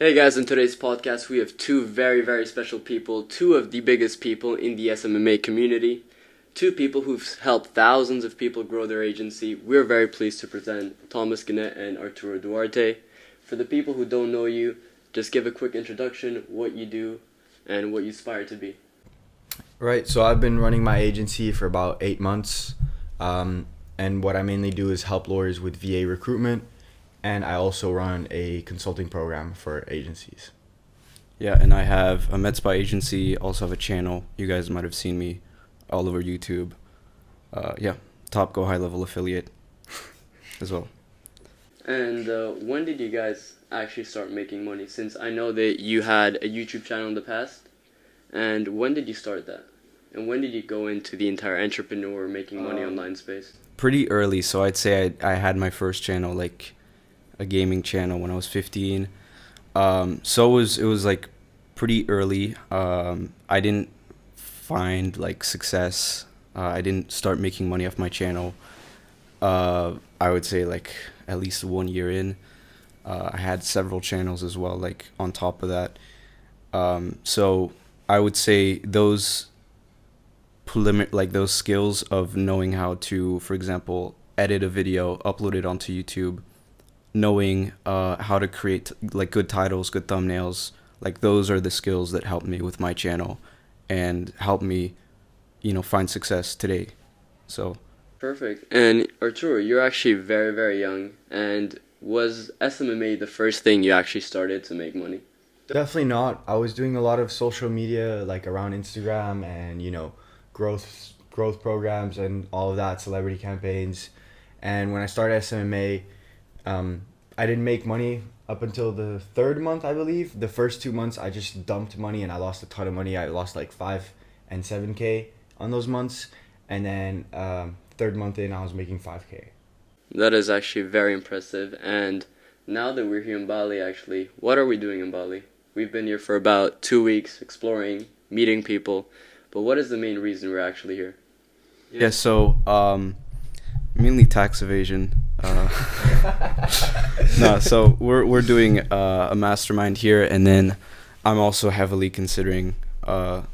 Hey guys, in today's podcast we have two very, very special people, two of the biggest people in the SMMA community, two people who've helped thousands of people grow their agency. We're very pleased to present Thomas Gonnet and Arturo Duarte. For the people who don't know you, just give a quick introduction, what you do, and what you aspire to be. Right, so I've been running my agency for about 8 months, and what I mainly do is help lawyers with VA recruitment, and I also run a consulting program for agencies. Yeah, and I have a med spa agency, also have a channel. You guys might have seen me all over YouTube. Top Go high level affiliate as well. And when did you guys actually start making money? Since I know that you had a YouTube channel in the past, and when did you start that? And when did you go into the entire entrepreneur making money online space? Pretty early, so I'd say I had my first channel, like a gaming channel, when I was 15. So it was like pretty early. I didn't find like success. I didn't start making money off my channel. I would say like at least 1 year in. I had several channels as well, like on top of that. So I would say those those skills of knowing how to, for example, edit a video, upload it onto YouTube, knowing how to create like good titles, good thumbnails, like those are the skills that helped me with my channel and helped me, find success today. So Perfect. And Arturo, you're actually very, very young. And was SMMA the first thing you actually started to make money? Definitely not. I was doing a lot of social media, like around Instagram and, growth programs and all of that, celebrity campaigns. And when I started SMA, I didn't make money up until the third month, I believe. The first 2 months, I just dumped money and I lost a ton of money. I lost like 5 and 7K on those months. And then third month in, I was making 5K. That is actually very impressive. And now that we're here in Bali, actually, what are we doing in Bali? We've been here for about 2 weeks, exploring, meeting people. But what is the main reason we're actually here? yeah, so mainly tax evasion. No, so we're doing a mastermind here, and then I'm also heavily considering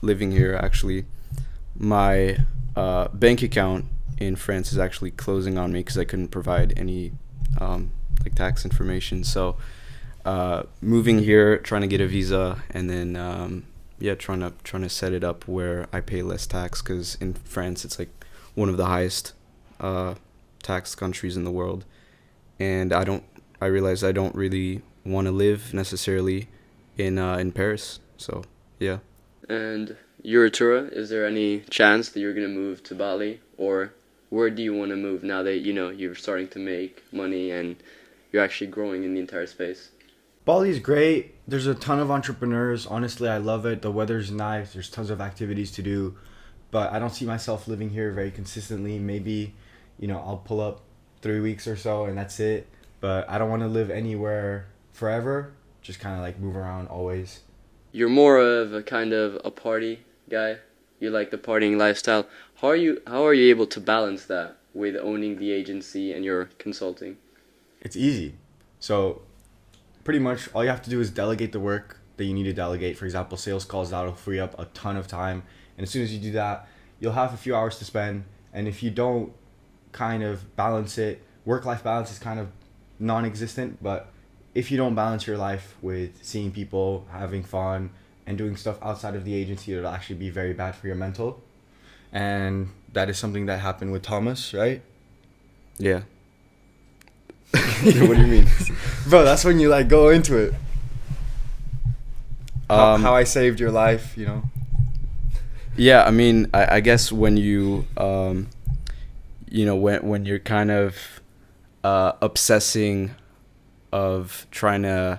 living here. Actually, my bank account in France is actually closing on me because I couldn't provide any like tax information. So moving here, trying to get a visa, and then trying to set it up where I pay less tax, because in France it's like one of the highest tax countries in the world, and I realized I don't really want to live necessarily in Paris. So yeah. And you, Arturo, is there any chance that you're going to move to Bali? Or where do you want to move now that, you're starting to make money and you're actually growing in the entire space? Bali's great. There's a ton of entrepreneurs. Honestly, I love it. The weather's nice. There's tons of activities to do. But I don't see myself living here very consistently. Maybe, I'll pull up 3 weeks or so and that's it. But I don't want to live anywhere forever. Just kind of like move around always. You're more of a kind of a party guy. You like the partying lifestyle. How are you able to balance that with owning the agency and your consulting? It's easy. So pretty much all you have to do is delegate the work that you need to delegate. For example, sales calls, that'll free up a ton of time. And as soon as you do that, you'll have a few hours to spend. And if you don't kind of balance it, work-life balance is kind of non-existent. But if you don't balance your life with seeing people, having fun, and doing stuff outside of the agency, it'll actually be very bad for your mental. And that is something that happened with Thomas, right? Yeah. What do you mean? Bro, that's when you go into it. How I saved your life, Yeah, I mean, I guess when you, when you're kind of obsessing of trying to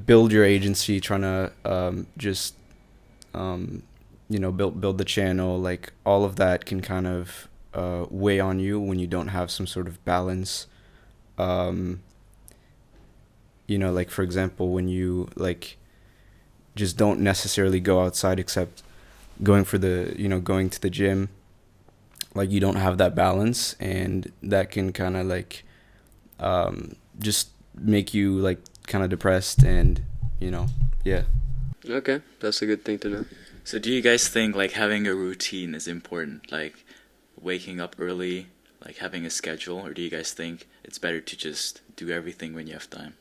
build your agency, trying to build the channel, like all of that can kind of weigh on you when you don't have some sort of balance. Like for example, when you just don't necessarily go outside except going to the gym, like you don't have that balance, and that can kind of just make you kind of depressed and Yeah. Okay, that's a good thing to know. So do you guys think like having a routine is important, like waking up early, like having a schedule, or do you guys think it's better to just do everything when you have time?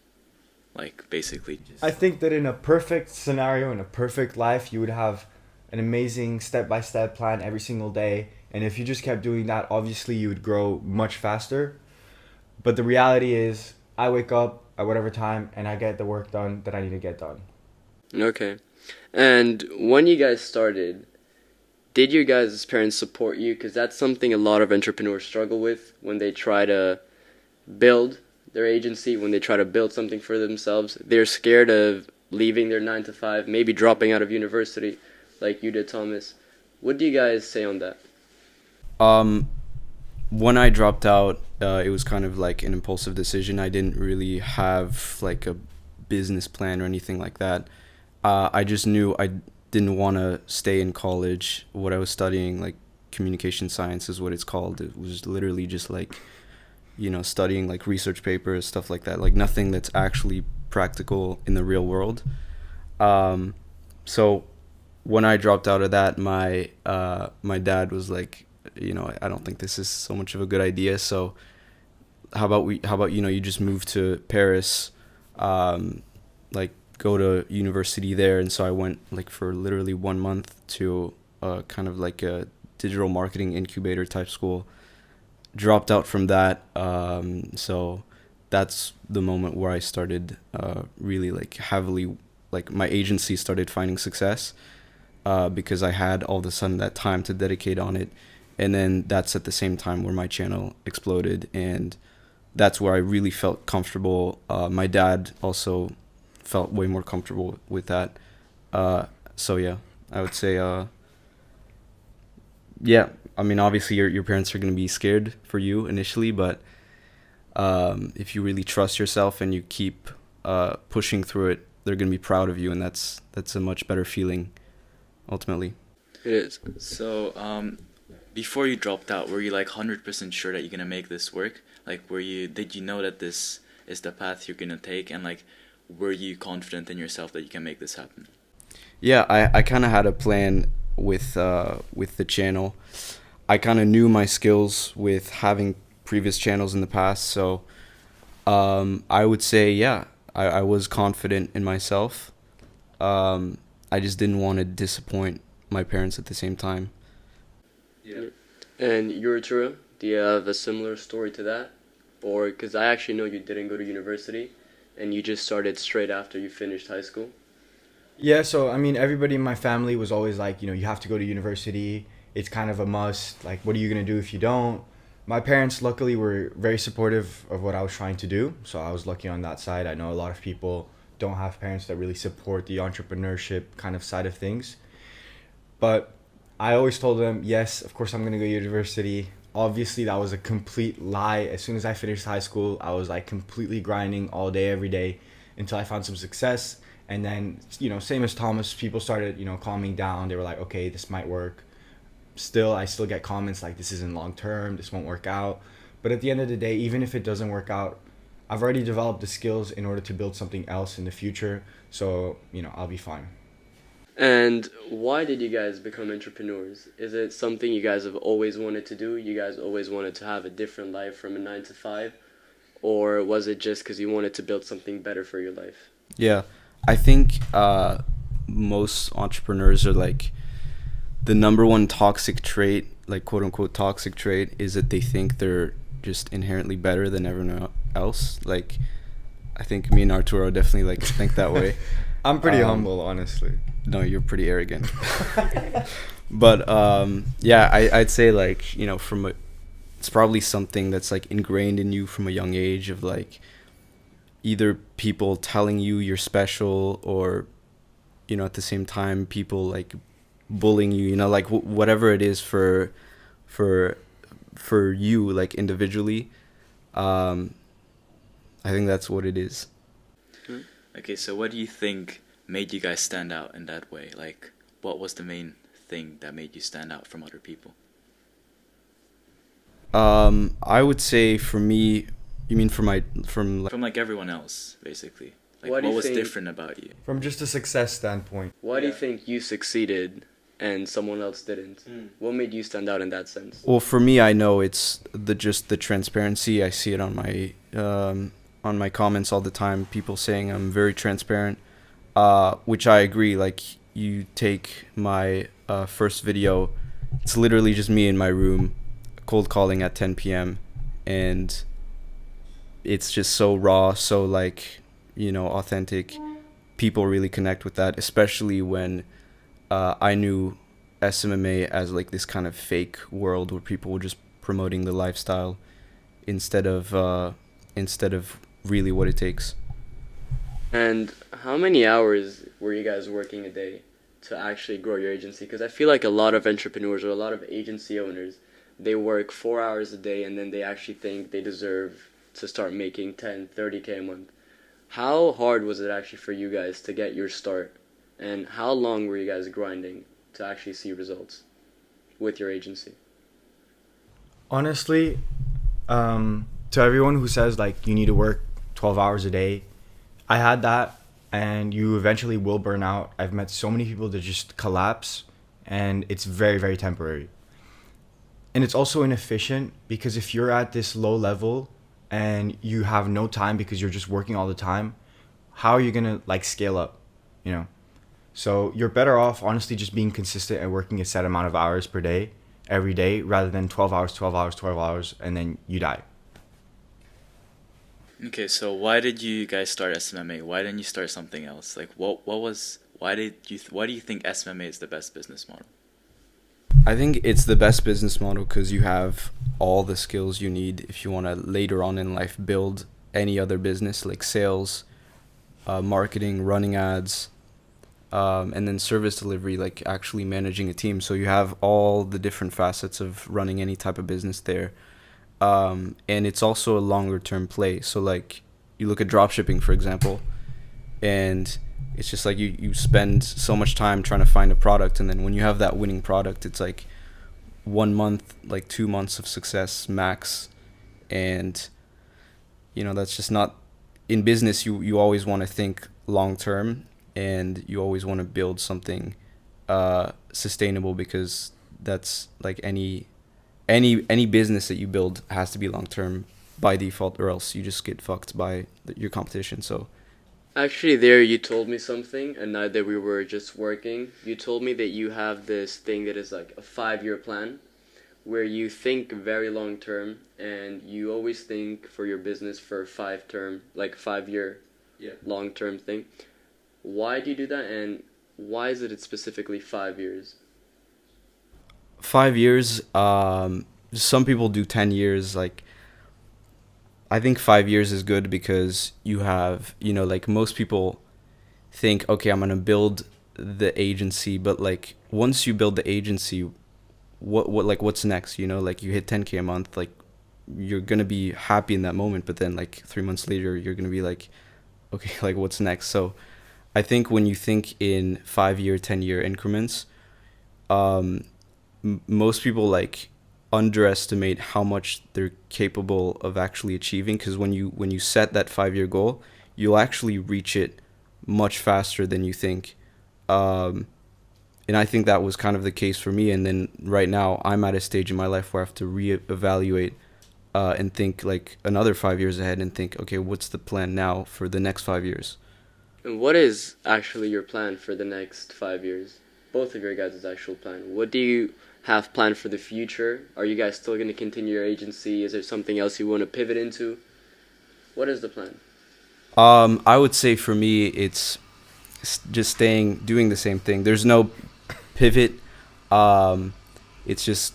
Like basically just I think that in a perfect scenario, in a perfect life, you would have an amazing step-by-step plan every single day. And if you just kept doing that, obviously you would grow much faster. But the reality is, I wake up at whatever time and I get the work done that I need to get done. Okay. And when you guys started, did your guys' parents support you? Because that's something a lot of entrepreneurs struggle with when they try to build their agency, when they try to build something for themselves. They're scared of leaving their 9 to 5, maybe dropping out of university like you did, Thomas. What do you guys say on that? When I dropped out, it was kind of like an impulsive decision. I didn't really have like a business plan or anything like that. I just knew I didn't want to stay in college. What I was studying, like communication science is what it's called. It was literally just like, studying like research papers, stuff like that, like nothing that's actually practical in the real world. So when I dropped out of that, my dad was like, I don't think this is so much of a good idea. So how about you just move to Paris, like go to university there. And so I went like for literally 1 month to kind of like a digital marketing incubator type school. Dropped out from that. So that's the moment where I started really like heavily, like my agency started finding success because I had all of a sudden that time to dedicate on it. And then that's at the same time where my channel exploded, and that's where I really felt comfortable. My dad also felt way more comfortable with that. So yeah, I would say, yeah, I mean, obviously your parents are going to be scared for you initially, but if you really trust yourself and you keep pushing through it, they're going to be proud of you, and that's a much better feeling, ultimately. It is. So before you dropped out, were you like 100% sure that you're gonna make this work? Like, did you know that this is the path you're gonna take, and like, were you confident in yourself that you can make this happen? Yeah, I kind of had a plan with the channel. I kind of knew my skills with having previous channels in the past, so I would say, yeah, I was confident in myself. I just didn't want to disappoint my parents at the same time. Yeah. And you, Arturo, do you have a similar story to that? Or, because I actually know you didn't go to university and you just started straight after you finished high school. Yeah, so I mean, everybody in my family was always like, you have to go to university. It's kind of a must. Like, what are you going to do if you don't? My parents, luckily, were very supportive of what I was trying to do. So I was lucky on that side. I know a lot of people don't have parents that really support the entrepreneurship kind of side of things. But I always told them, yes, of course I'm going to go to university. Obviously, that was a complete lie. As soon as I finished high school, I was like completely grinding all day, every day until I found some success. And then, same as Thomas, people started, calming down. They were like, okay, this might work. I still get comments like, this isn't long term, this won't work out. But at the end of the day, even if it doesn't work out, I've already developed the skills in order to build something else in the future. So, I'll be fine. And why did you guys become entrepreneurs? Is it something you guys have always wanted to do? You guys always wanted to have a different life from a 9 to 5? Or was it just because you wanted to build something better for your life? Yeah, I think most entrepreneurs are like, the number one toxic trait, like quote unquote toxic trait, is that they think they're just inherently better than everyone else. Like, I think me and Arturo definitely like think that way. I'm pretty humble, honestly. No, you're pretty arrogant. But yeah, I'd say like, it's probably something that's like ingrained in you from a young age, of like either people telling you you're special, or at the same time people like bullying you, like whatever it is for you, like individually. I think that's what it is. Okay, so what do you think made you guys stand out in that way? Like, what was the main thing that made you stand out from other people? I would say for me, you mean from like like everyone else, basically. Like, Why do what you was think- different about you? From just a success standpoint. Why do you think you succeeded and someone else didn't? What made you stand out in that sense? Well, for me, I know it's just the transparency. I see it on my comments all the time. People saying I'm very transparent, which I agree. Like, you take my first video, it's literally just me in my room, cold calling at 10 p.m. and it's just so raw, so like, authentic. People really connect with that, especially when I knew SMMA as like this kind of fake world where people were just promoting the lifestyle instead of really what it takes. And how many hours were you guys working a day to actually grow your agency? Because I feel like a lot of entrepreneurs or a lot of agency owners, they work 4 hours a day and then they actually think they deserve to start making 10, 30K a month. How hard was it actually for you guys to get your start? And how long were you guys grinding to actually see results with your agency? Honestly, to everyone who says like you need to work 12 hours a day, I had that, and you eventually will burn out. I've met so many people that just collapse, and it's very, very temporary. And it's also inefficient, because if you're at this low level and you have no time because you're just working all the time, how are you going to like scale up, So you're better off honestly just being consistent and working a set amount of hours per day, every day, rather than 12 hours, 12 hours, 12 hours, and then you die. Okay, so why did you guys start SMMA? Why didn't you start something else? Like, why do you think SMMA is the best business model? I think it's the best business model because you have all the skills you need if you want to later on in life build any other business, like sales, marketing, running ads, and then service delivery, like actually managing a team. So you have all the different facets of running any type of business there. And it's also a longer term play. So like you look at dropshipping, for example, and it's just like you spend so much time trying to find a product, and then when you have that winning product, it's like 1 month, like 2 months of success max. And that's just not in business. You always want to think long term, and you always want to build something sustainable, because that's like any business that you build has to be long term by default, or else you just get fucked by your competition. So Actually, there you told me something, and now that we were just working, you told me that you have this thing that is like a 5-year plan, where you think very long term, and you always think for your business for 5-year long term thing. Why do you do that, and why is it specifically 5 years? 5 years, some people do 10 years. Like, I think 5 years is good because you have, like most people think, okay, I'm going to build the agency, but like once you build the agency, what's next? Like you hit 10K a month, like you're going to be happy in that moment, but then like 3 months later, you're going to be like, okay, like what's next? So I think when you think in 5-year, 10-year increments, most people like underestimate how much they're capable of actually achieving, because when you set that 5-year goal, you'll actually reach it much faster than you think. And I think that was kind of the case for me. And then right now I'm at a stage in my life where I have to reevaluate and think like another 5 years ahead and think, okay, what's the plan now for the next 5 years? And what is actually your plan for the next 5 years? Both of your guys' actual plan. What do you have planned for the future? Are you guys still going to continue your agency? Is there something else you want to pivot into? What is the plan? I would say for me, it's just doing the same thing. There's no pivot. It's just,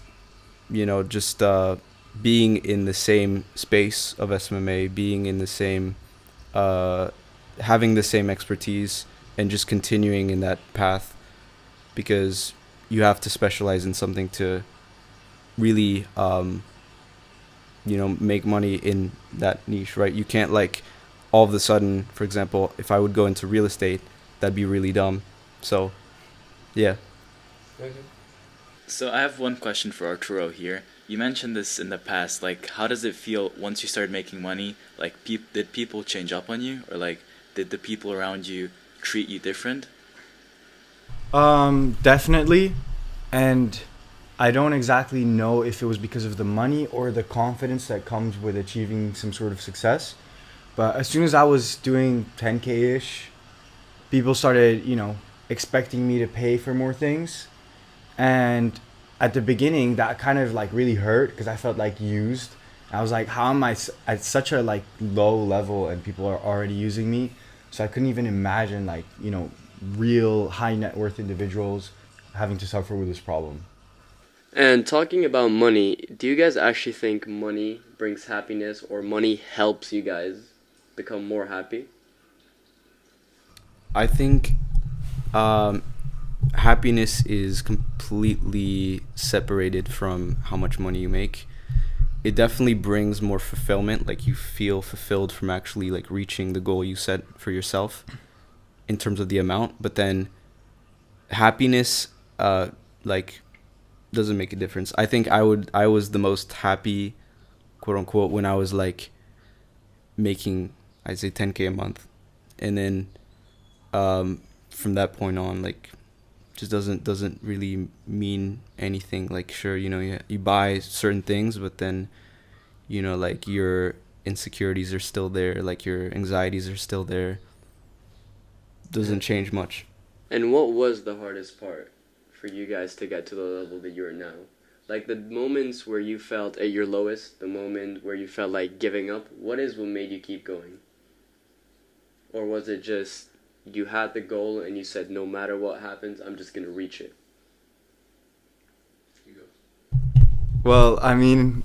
being in the same space of SMMA, being in the same, having the same expertise, and just continuing in that path, because you have to specialize in something to really, make money in that niche, right? You can't like all of a sudden, for example, if I would go into real estate, that'd be really dumb. So, yeah. So I have one question for Arturo here. You mentioned this in the past, like how does it feel once you started making money? Like did people change up on you, or like did the people around you treat you different? Definitely. And I don't exactly know if it was because of the money or the confidence that comes with achieving some sort of success. But as soon as I was doing 10K-ish, people started, expecting me to pay for more things. And at the beginning, that kind of like really hurt because I felt like used. I was like, how am I at such a like low level and people are already using me? So I couldn't even imagine like, real high net worth individuals having to suffer with this problem. And talking about money, do you guys actually think money brings happiness or money helps you guys become more happy? I think happiness is completely separated from how much money you make. It definitely brings more fulfillment, like you feel fulfilled from actually like reaching the goal you set for yourself in terms of the amount. But then happiness like doesn't make a difference. I think I was the most happy, quote unquote, when I was like making, I'd say 10K a month. And then from that point on, like just doesn't really mean anything. Like sure, you buy certain things, but then like your insecurities are still there, like your anxieties are still there. Doesn't change much. And what was the hardest part for you guys to get to the level that you are now? Like the moments where you felt at your lowest, the moment where you felt like giving up, what made you keep going? Or was it just you had the goal and you said, no matter what happens, I'm just going to reach it? Well, I mean,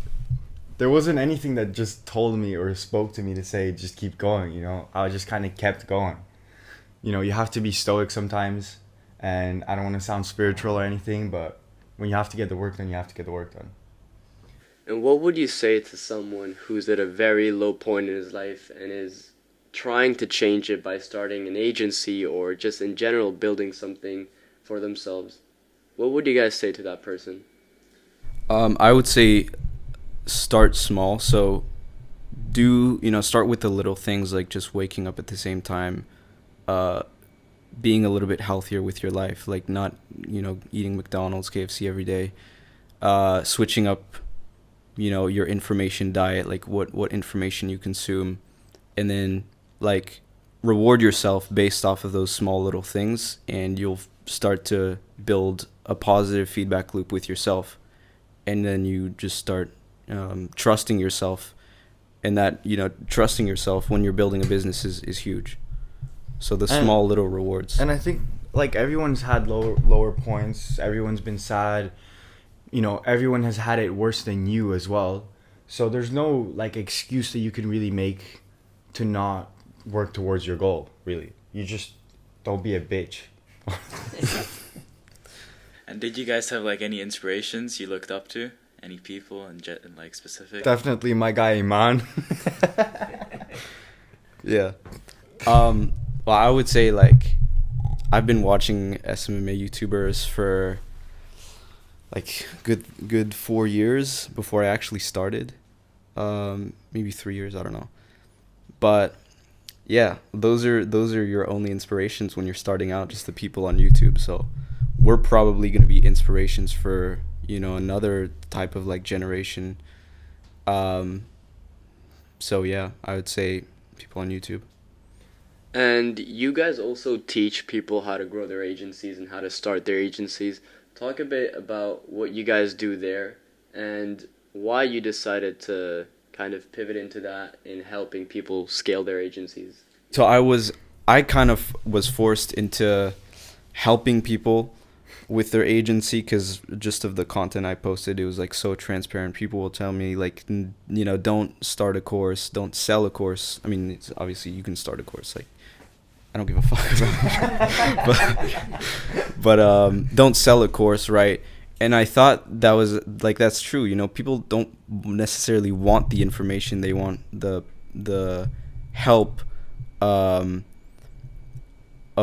there wasn't anything that just told me or spoke to me to say, just keep going, I just kind of kept going. You have to be stoic sometimes, and I don't want to sound spiritual or anything, but when you have to get the work done, you have to get the work done. And what would you say to someone who's at a very low point in his life and is trying to change it by starting an agency or just in general building something for themselves? What would you guys say to that person? I would say start small. So start with the little things, like just waking up at the same time, being a little bit healthier with your life, like not, eating McDonald's, KFC every day, switching up, your information diet, like what information you consume, and then like reward yourself based off of those small little things, and you'll start to build a positive feedback loop with yourself. And then you just start trusting yourself, and that, trusting yourself when you're building a business is huge. So the small little rewards. And I think like everyone's had lower points. Everyone's been sad. Everyone has had it worse than you as well. So there's no like excuse that you can really make to not work towards your goal, really. You just don't be a bitch. And did you guys have like any inspirations you looked up to? Any people in like specific? Definitely my guy Iman. Yeah. Well, I would say like I've been watching SMMA YouTubers for like good 4 years before I actually started. Maybe 3 years, I don't know. But yeah, those are your only inspirations when you're starting out, just the people on YouTube. So we're probably going to be inspirations for, another type of like generation. So yeah, I would say people on YouTube. And you guys also teach people how to grow their agencies and how to start their agencies. Talk a bit about what you guys do there and why you decided to kind of pivot into that in helping people scale their agencies. So I kind of was forced into helping people with their agency because just of the content I posted, it was like so transparent. People will tell me like, don't start a course, don't sell a course. I mean, it's obviously you can start a course, like I don't give a fuck about it. but don't sell a course, right? And I thought that was like, that's true. People don't necessarily want the information. They want the help of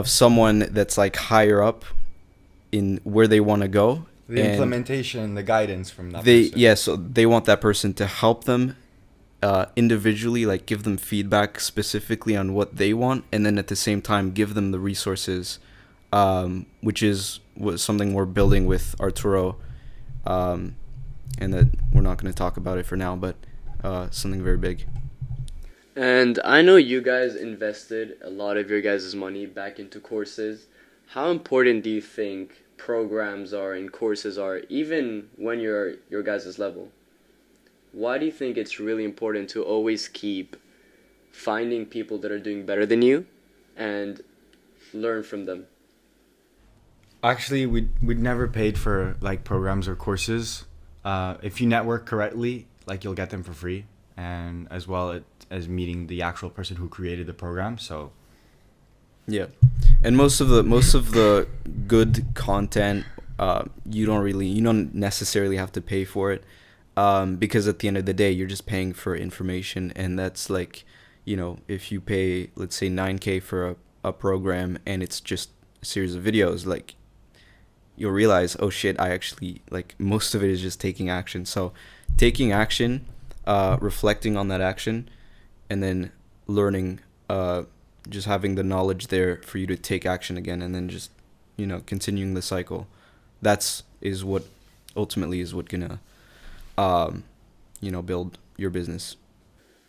someone that's like higher up in where they want to go. The implementation, the guidance from that person. Yeah, so they want that person to help them individually, like give them feedback specifically on what they want, and then at the same time give them the resources, which is something we're building with Arturo, and that we're not going to talk about it for now, but something very big. And I know you guys invested a lot of your guys' money back into courses. How important do you think programs are and courses are, even when you're your guys' level? Why do you think it's really important to always keep finding people that are doing better than you and learn from them? Actually, we'd never paid for like programs or courses. If you network correctly, like you'll get them for free, and as well as meeting the actual person who created the program. So yeah, and most of the good content, you don't necessarily have to pay for it, because at the end of the day, you're just paying for information, and that's like, if you pay, let's say $9,000 for a program and it's just a series of videos, like you'll realize, oh shit, I actually, like, most of it is just taking action. So taking action, reflecting on that action, and then learning, just having the knowledge there for you to take action again, and then just, continuing the cycle. Is what ultimately is what gonna, build your business.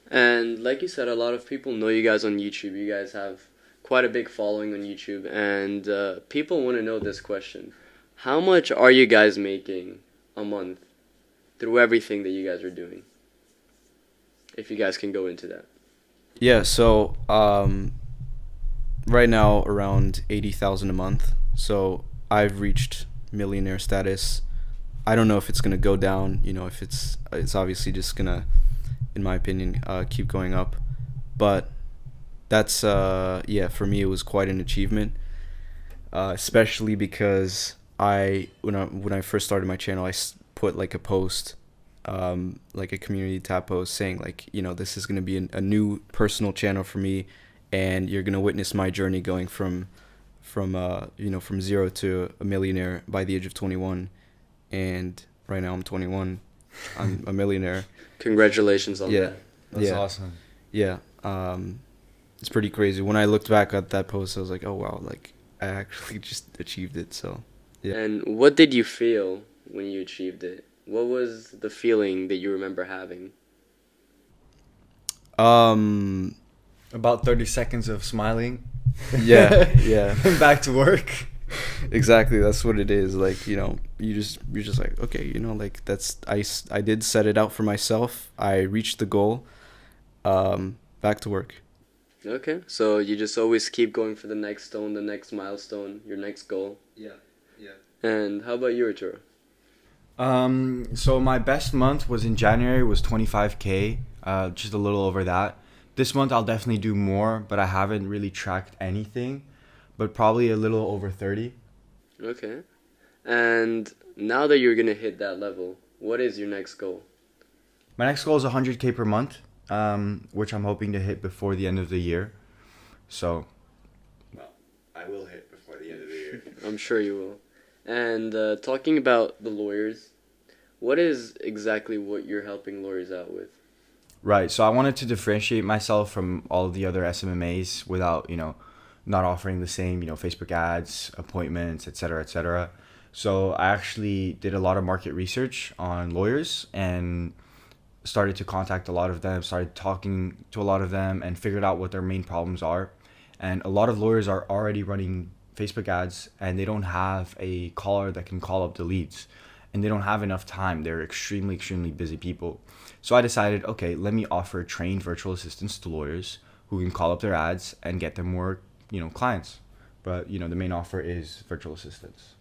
And like you said, a lot of people know you guys on YouTube. You guys have quite a big following on YouTube, and people want to know this question. How much are you guys making a month through everything that you guys are doing? If you guys can go into that. Yeah, so right now around 80,000 a month. So I've reached millionaire status. I don't know if it's gonna go down. If it's obviously just gonna, in my opinion, keep going up. But that's for me it was quite an achievement, especially because when I first started my channel, I put like a post, like a community tab post saying like, this is gonna be a new personal channel for me, and you're gonna witness my journey going from zero to a millionaire by the age of 21. And right now I'm 21. I'm a millionaire. Congratulations on that. That's awesome. Yeah. It's pretty crazy. When I looked back at that post, I was like, oh wow, like I actually just achieved it. So yeah. And what did you feel when you achieved it? What was the feeling that you remember having? About 30 seconds of smiling. Yeah. Back to work. Exactly, that's what it is. Like, you're just like, okay, like that's I did set it out for myself. I reached the goal. Back to work. Okay, so you just always keep going for the next stone, the next milestone, your next goal. Yeah. And how about you, Arturo? So my best month was in January, was 25K, just a little over that. This month I'll definitely do more, but I haven't really tracked anything, but probably a little over 30. Okay. And now that you're going to hit that level, what is your next goal? My next goal is 100K per month, which I'm hoping to hit before the end of the year. So, well, I will hit before the end of the year. I'm sure you will. And talking about the lawyers, what is exactly what you're helping lawyers out with? Right. So I wanted to differentiate myself from all of the other SMMAs without, not offering the same, Facebook ads, appointments, et cetera. So I actually did a lot of market research on lawyers and started to contact a lot of them, started talking to a lot of them, and figured out what their main problems are. And a lot of lawyers are already running Facebook ads, and they don't have a caller that can call up the leads, and they don't have enough time. They're extremely, extremely busy people. So I decided, okay, let me offer trained virtual assistants to lawyers who can call up their ads and get them more, clients. But, the main offer is virtual assistants.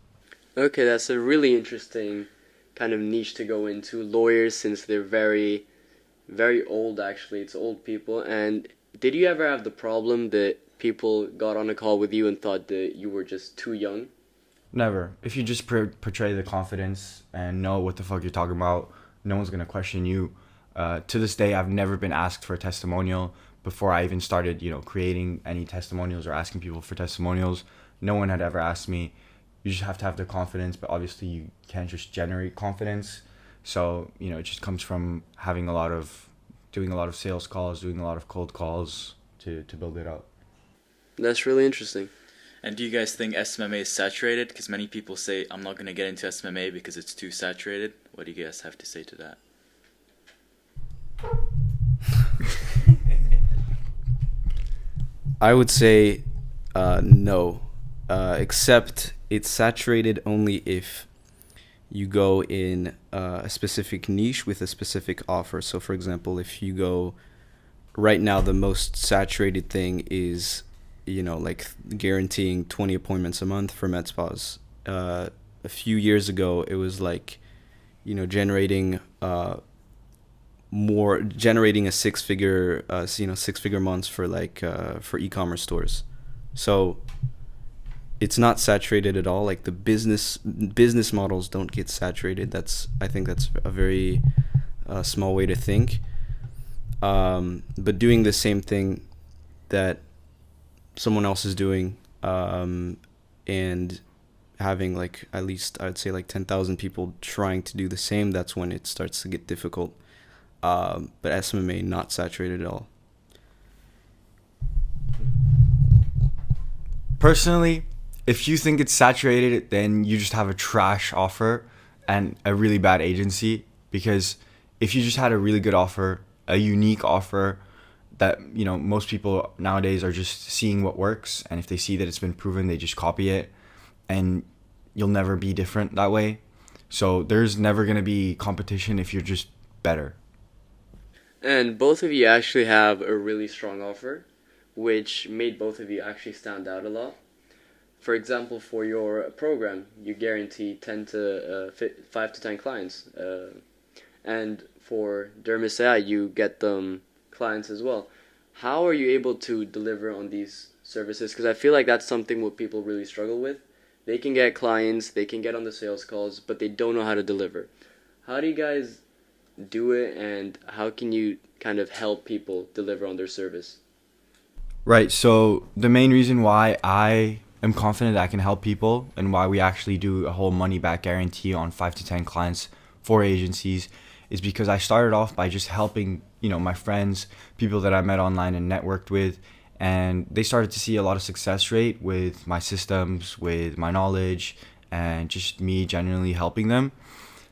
Okay, that's a really interesting kind of niche to go into. Lawyers, since they're very, very old, actually. It's old people. And did you ever have the problem that people got on a call with you and thought that you were just too young? Never. If you just portray the confidence and know what the fuck you're talking about, no one's going to question you. To this day, I've never been asked for a testimonial before I even started, creating any testimonials or asking people for testimonials. No one had ever asked me. You just have to have the confidence, but obviously you can't just generate confidence. So, it just comes from having a lot of doing a lot of sales calls, doing a lot of cold calls to build it up. That's really interesting. And do you guys think SMMA is saturated? Because many people say, I'm not going to get into SMMA because it's too saturated. What do you guys have to say to that? I would say no, except it's saturated only if you go in a specific niche with a specific offer. So, for example, if you go right now, the most saturated thing is, like guaranteeing 20 appointments a month for med spas. A few years ago, it was like, generating a six-figure months for for e-commerce stores. So it's not saturated at all. Like the business models don't get saturated. I think that's a very small way to think. But doing the same thing that someone else is doing, and having like at least I'd say like 10,000 people trying to do the same, that's when it starts to get difficult. But SMMA not saturated at all. Personally, if you think it's saturated, then you just have a trash offer and a really bad agency. Because if you just had a really good offer, a unique offer that, most people nowadays are just seeing what works, and if they see that it's been proven, they just copy it, and you'll never be different that way. So there's never going to be competition if you're just better. And both of you actually have a really strong offer, which made both of you actually stand out a lot. For example, for your program, you guarantee 5 to 10 clients. And for Dermisai, you get them clients as well. How are you able to deliver on these services? Because I feel like that's something what people really struggle with. They can get clients, they can get on the sales calls, but they don't know how to deliver. How do you guys do it, and how can you kind of help people deliver on their service? Right, so the main reason why I am confident that I can help people and why we actually do a whole money back guarantee on 5 to 10 clients for agencies is because I started off by just helping, my friends, people that I met online and networked with, and they started to see a lot of success rate with my systems, with my knowledge, and just me genuinely helping them.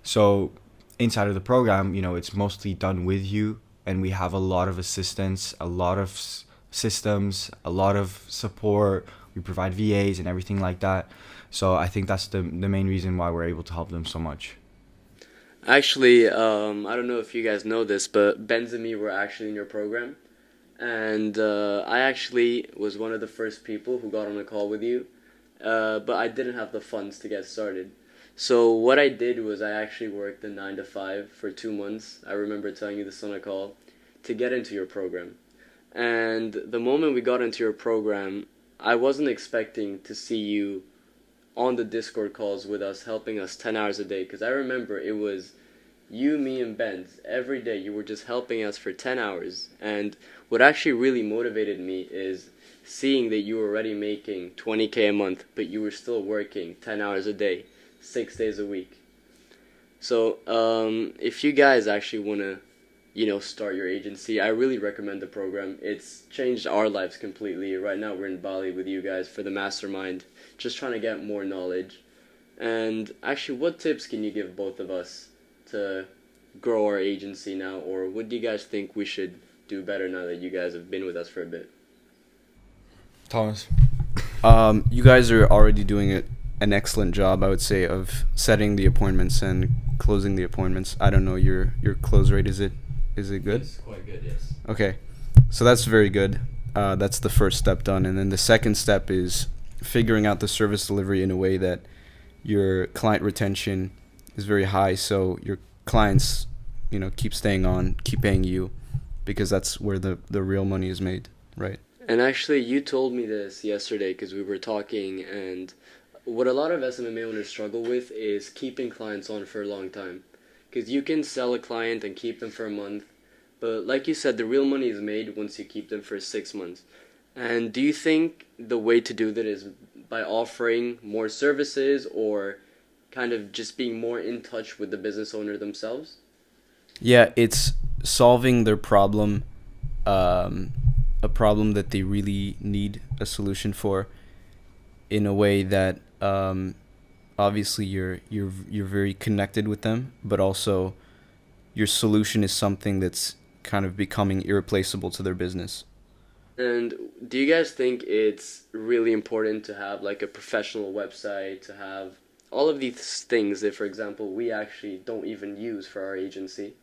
So inside of the program, it's mostly done with you, and we have a lot of assistance, a lot of systems, a lot of support. We provide VAs and everything like that. So I think that's the main reason why we're able to help them so much. Actually, I don't know if you guys know this, but Bence and me were actually in your program. And I actually was one of the first people who got on a call with you. But I didn't have the funds to get started. So what I did was I actually worked a 9 to 5 for 2 months. I remember telling you this on a call to get into your program. And the moment we got into your program, I wasn't expecting to see you on the Discord calls with us, helping us 10 hours a day. Because I remember it was you, me, and Bence. Every day you were just helping us for 10 hours. And what actually really motivated me is seeing that you were already making 20K a month, but you were still working 10 hours a day, 6 days a week. So if you guys actually want to, start your agency, I really recommend the program. It's changed our lives completely. Right now we're in Bali with you guys for the mastermind, just trying to get more knowledge. And actually, what tips can you give both of us to grow our agency now, or what do you guys think we should do better now that you guys have been with us for a bit? Thomas? You guys are already doing an excellent job, I would say, of setting the appointments and closing the appointments. I don't know, your close rate, is it good? It's quite good, yes. Okay, so that's very good. That's the first step done. And then the second step is figuring out the service delivery in a way that your client retention is very high, so your clients, keep staying on, keep paying you, because that's where the real money is made, right? And actually, you told me this yesterday because we were talking, and what a lot of SMMA owners struggle with is keeping clients on for a long time. Because you can sell a client and keep them for a month, but like you said, the real money is made once you keep them for 6 months. And do you think the way to do that is by offering more services, or kind of just being more in touch with the business owner themselves? Yeah, it's solving their problem, a problem that they really need a solution for, in a way that obviously you're very connected with them, but also your solution is something that's kind of becoming irreplaceable to their business. And do you guys think it's really important to have like a professional website, to have all of these things that, for example, we actually don't even use for our agency?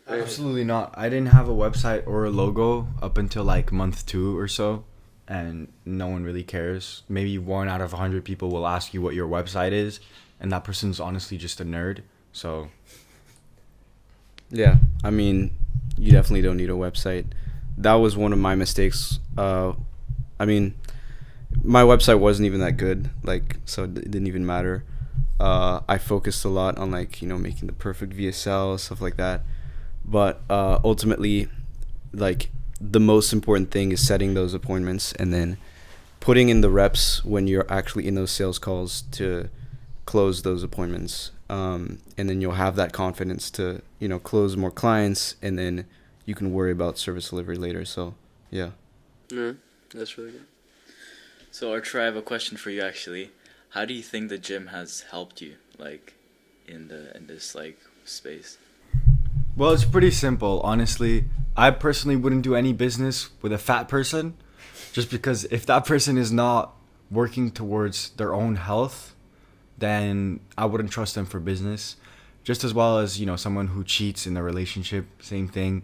Absolutely not. I didn't have a website or a logo up until like month 2 or so, and no one really cares. Maybe 1 out of 100 people will ask you what your website is, and that person's honestly just a nerd. So Yeah, I mean, you definitely don't need a website. That was one of my mistakes. I mean, my website wasn't even that good, like, so it didn't even matter. I focused a lot on, like, making the perfect VSL, stuff like that. But ultimately, like, the most important thing is setting those appointments and then putting in the reps when you're actually in those sales calls to close those appointments. And then you'll have that confidence to, close more clients, and then you can worry about service delivery later. So, yeah. No, that's really good. So Arturo, I have a question for you actually. How do you think the gym has helped you, like, in this like space? well, it's pretty simple, honestly. I personally wouldn't do any business with a fat person, just because if that person is not working towards their own health, then I wouldn't trust them for business. Just as well as, someone who cheats in a relationship, same thing.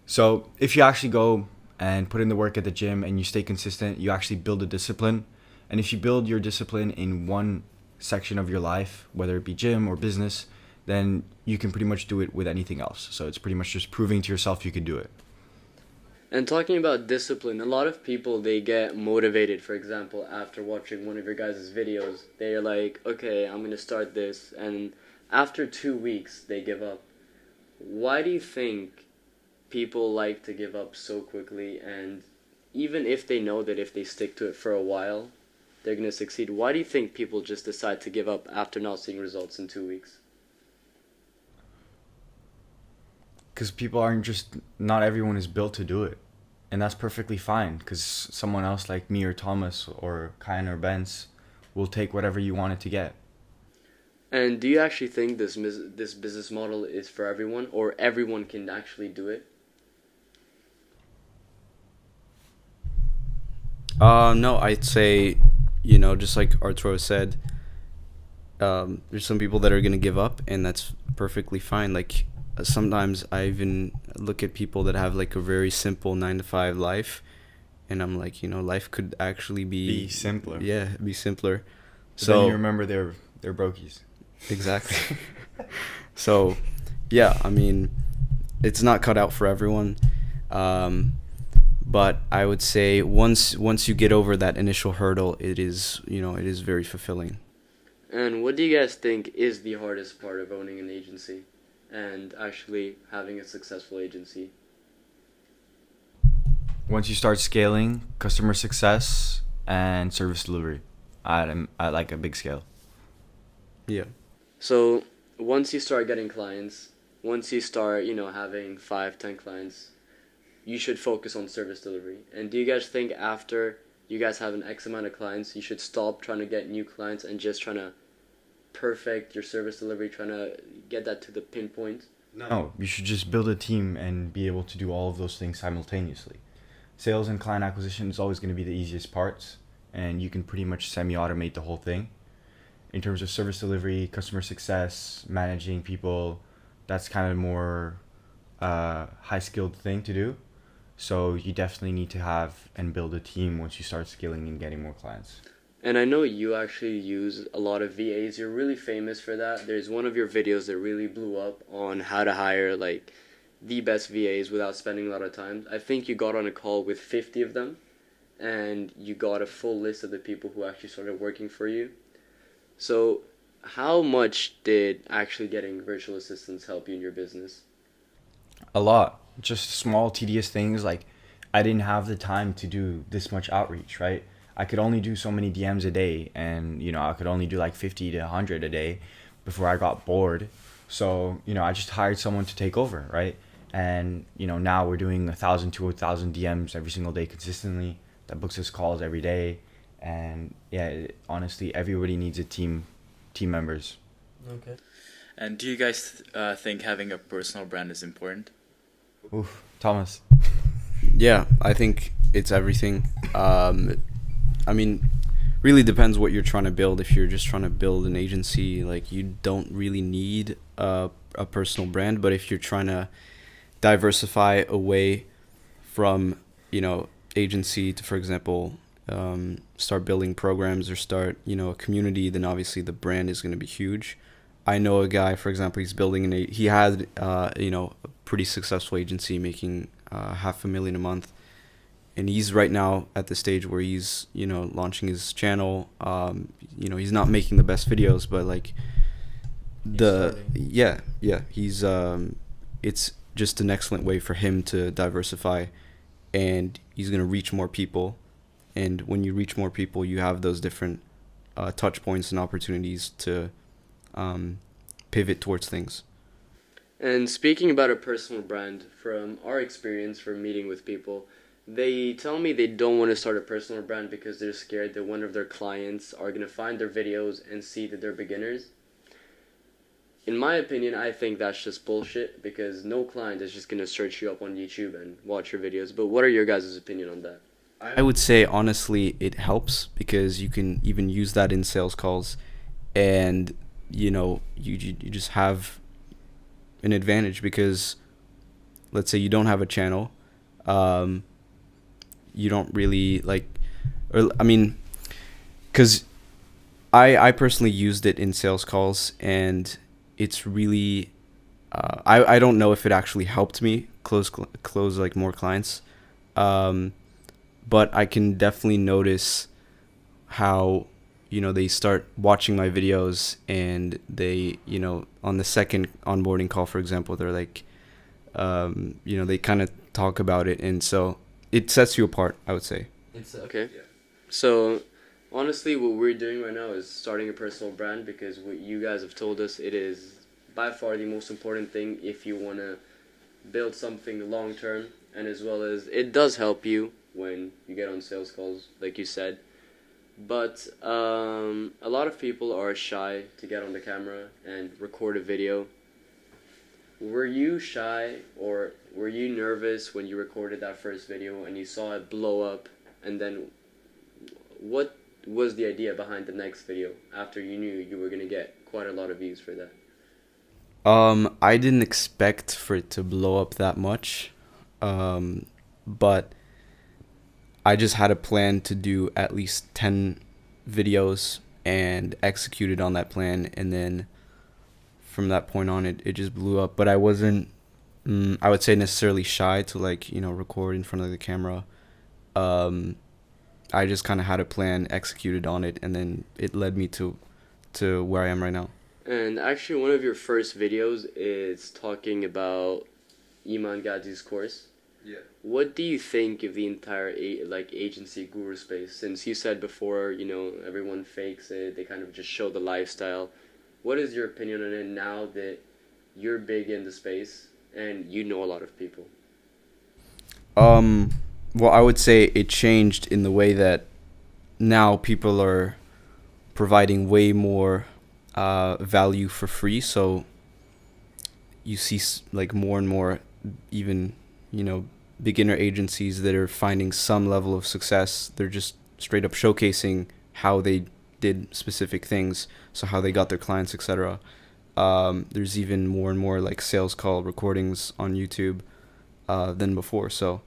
So if you actually go and put in the work at the gym and you stay consistent, you actually build a discipline. And if you build your discipline in one section of your life, whether it be gym or business, then you can pretty much do it with anything else. So it's pretty much just proving to yourself you could do it. And talking about discipline, a lot of people, they get motivated, for example, after watching one of your guys' videos. They're like, okay, I'm going to start this. And after 2 weeks, they give up. Why do you think people like to give up so quickly? And even if they know that if they stick to it for a while, they're going to succeed, why do you think people just decide to give up after not seeing results in 2 weeks? Because people aren't just, not everyone is built to do it. And that's perfectly fine, because someone else like me or Thomas or Kayan or Bence will take whatever you want it to get. And do you actually think this business model is for everyone, or everyone can actually do it? No, I'd say, just like Arturo said, there's some people that are going to give up, and that's perfectly fine. Like, sometimes I even look at people that have like a very simple 9-to-5 life, and I'm like, life could actually be simpler. Yeah, be simpler. But So then you remember they're brokies. Exactly. So, yeah, I mean, it's not cut out for everyone. But I would say once you get over that initial hurdle, it is very fulfilling. And what do you guys think is the hardest part of owning an agency and actually having a successful agency? Once you start scaling, customer success and service delivery at like a big scale. Yeah. So once you start getting clients, once you start, having 5-10 clients, you should focus on service delivery. And do you guys think after you guys have an X amount of clients, you should stop trying to get new clients and just trying to perfect your service delivery, trying to get that to the pinpoint? No, you should just build a team and be able to do all of those things simultaneously. Sales and client acquisition is always going to be the easiest parts, and you can pretty much semi-automate the whole thing. In terms of service delivery, customer success, managing people, that's kind of more high-skilled thing to do. So you definitely need to have and build a team once you start scaling and getting more clients. And I know you actually use a lot of VAs. You're really famous for that. There's one of your videos that really blew up on how to hire like the best VAs without spending a lot of time. I think you got on a call with 50 of them, and you got a full list of the people who actually started working for you. So how much did actually getting virtual assistants help you in your business? A lot. Just small, tedious things like I didn't have the time to do this much outreach, right? I could only do so many DMs a day, and I could only do like 50 to 100 a day before I got bored. So I just hired someone to take over, right? And now we're doing 1,000 to 2,000 DMs every single day consistently. That books us calls every day. And yeah, honestly, everybody needs a team members. Okay. And do you guys think having a personal brand is important? Oof, Thomas. Yeah, I think it's everything. I mean, really depends what you're trying to build. If you're just trying to build an agency, like, you don't really need a personal brand. But if you're trying to diversify away from, agency to, for example, start building programs or start, a community, then obviously the brand is going to be huge. I know a guy, for example, he's building he had, a pretty successful agency making $500,000 a month. And he's right now at the stage where he's, launching his channel. He's not making the best videos, but like he's it's just an excellent way for him to diversify, and he's going to reach more people. And when you reach more people, you have those different touch points and opportunities to pivot towards things. And speaking about a personal brand, from our experience from meeting with people, they tell me they don't want to start a personal brand because they're scared that one of their clients are going to find their videos and see that they're beginners. In my opinion, I think that's just bullshit, because no client is just going to search you up on YouTube and watch your videos. But what are your guys' opinion on that? I would say, honestly, it helps, because you can even use that in sales calls, and you just have an advantage, because let's say you don't have a channel, you don't really because I personally used it in sales calls, and it's really I don't know if it actually helped me close like more clients, but I can definitely notice how they start watching my videos, and they on the second onboarding call, for example, they're like they kind of talk about it, and so it sets you apart, I would say. Okay. Yeah. So, honestly, what we're doing right now is starting a personal brand, because what you guys have told us, it is by far the most important thing if you want to build something long term, and as well as it does help you when you get on sales calls, like you said. But a lot of people are shy to get on the camera and record a video. Were you shy, or were you nervous when you recorded that first video and you saw it blow up? And then what was the idea behind the next video after you knew you were going to get quite a lot of views for that? I didn't expect for it to blow up that much, but I just had a plan to do at least 10 videos and executed on that plan, and then from that point on, it just blew up. But I wasn't, I would say, necessarily shy to record in front of the camera. I just kind of had a plan, executed on it, and then it led me to where I am right now. And actually, one of your first videos is talking about Iman Gadzi's course. Yeah. What do you think of the entire agency guru space? Since you said before, everyone fakes it, they kind of just show the lifestyle. What is your opinion on it now that you're big in the space and you know a lot of people? Well, I would say it changed in the way that now people are providing way more value for free. So you see more and more even, beginner agencies that are finding some level of success. They're just straight up showcasing how they did specific things, so how they got their clients, etc. There's even more and more sales call recordings on YouTube than before. So,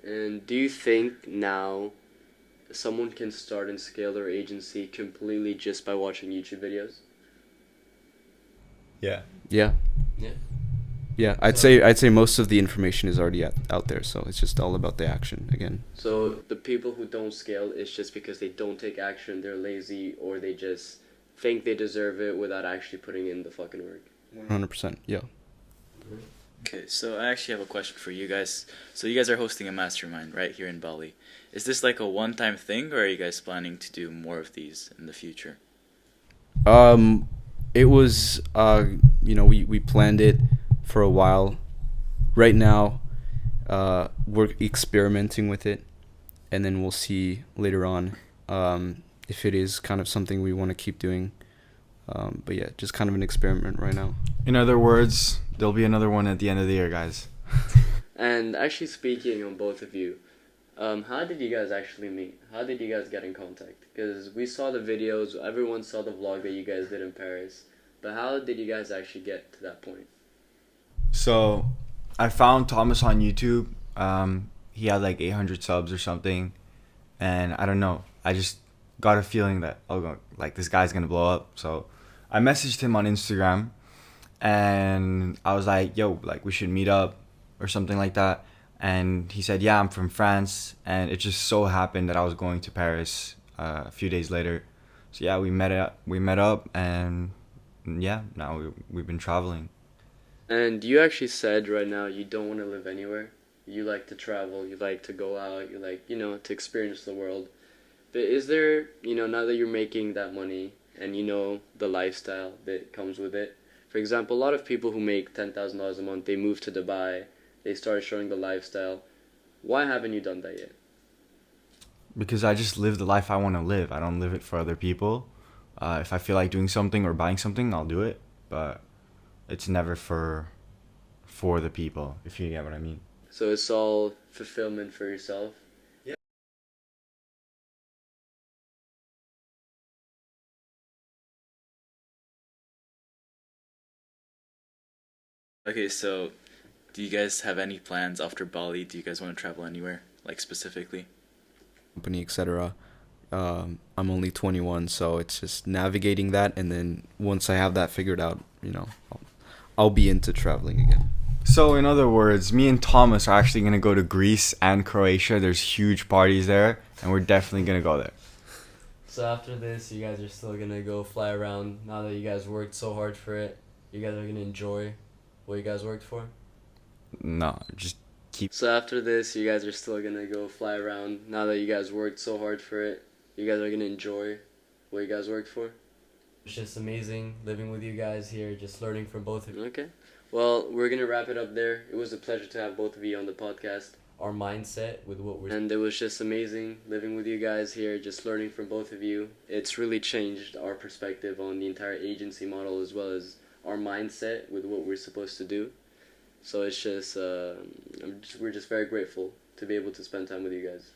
and do you think now someone can start and scale their agency completely just by watching YouTube videos? Yeah. Yeah, I'd say most of the information is already out there, so it's just all about the action again. So the people who don't scale, it's just because they don't take action, they're lazy, or they just think they deserve it without actually putting in the fucking work. 100%, yeah. Okay, so I actually have a question for you guys. So you guys are hosting a mastermind right here in Bali. Is this like a one-time thing, or are you guys planning to do more of these in the future? It was, we planned it for a while. right now, we're experimenting with it, and then we'll see later on if it is kind of something we want to keep doing. But yeah, just kind of an experiment right now. In other words, there'll be another one at the end of the year, guys. And actually, speaking on both of you, how did you guys actually meet? How did you guys get in contact? Because we saw the videos, everyone saw the vlog that you guys did in Paris, but how did you guys actually get to that point? So, I found Thomas on YouTube. He had like 800 subs or something, and I don't know. I just got a feeling that like this guy's gonna blow up. So, I messaged him on Instagram, and I was like, "Yo, like we should meet up or something like that." And he said, "Yeah, I'm from France," and it just so happened that I was going to Paris a few days later. So yeah, we met up, and yeah, now we've been traveling. And you actually said right now you don't want to live anywhere. You like to travel, you like to go out, you like, to experience the world. But is there, now that you're making that money and you know the lifestyle that comes with it, for example, a lot of people who make $10,000 a month, they move to Dubai, they start showing the lifestyle. Why haven't you done that yet? Because I just live the life I want to live. I don't live it for other people. If I feel like doing something or buying something, I'll do it. But it's never for the people, if you get what I mean. So it's all fulfillment for yourself? Okay, so do you guys have any plans after Bali? Do you guys want to travel anywhere, like specifically? Company, etc. I'm only 21, so it's just navigating that, and then once I have that figured out, I'll be into traveling again. So in other words, me and Thomas are actually gonna go to Greece and Croatia. There's huge parties there, and we're definitely gonna go there. So after this, you guys are still gonna go fly around. Now that you guys worked so hard for it, you guys are gonna enjoy what you guys worked for? No, just keep. So after this, you guys are still gonna go fly around. Now that you guys worked so hard for it, you guys are gonna enjoy what you guys worked for? It's just amazing living with you guys here, just learning from both of you. Okay. Well, we're gonna wrap it up there. It was a pleasure to have both of you on the podcast. Our mindset with what we're... And it was just amazing living with you guys here, just learning from both of you. It's really changed our perspective on the entire agency model as well as our mindset with what we're supposed to do. So it's just, we're just very grateful to be able to spend time with you guys.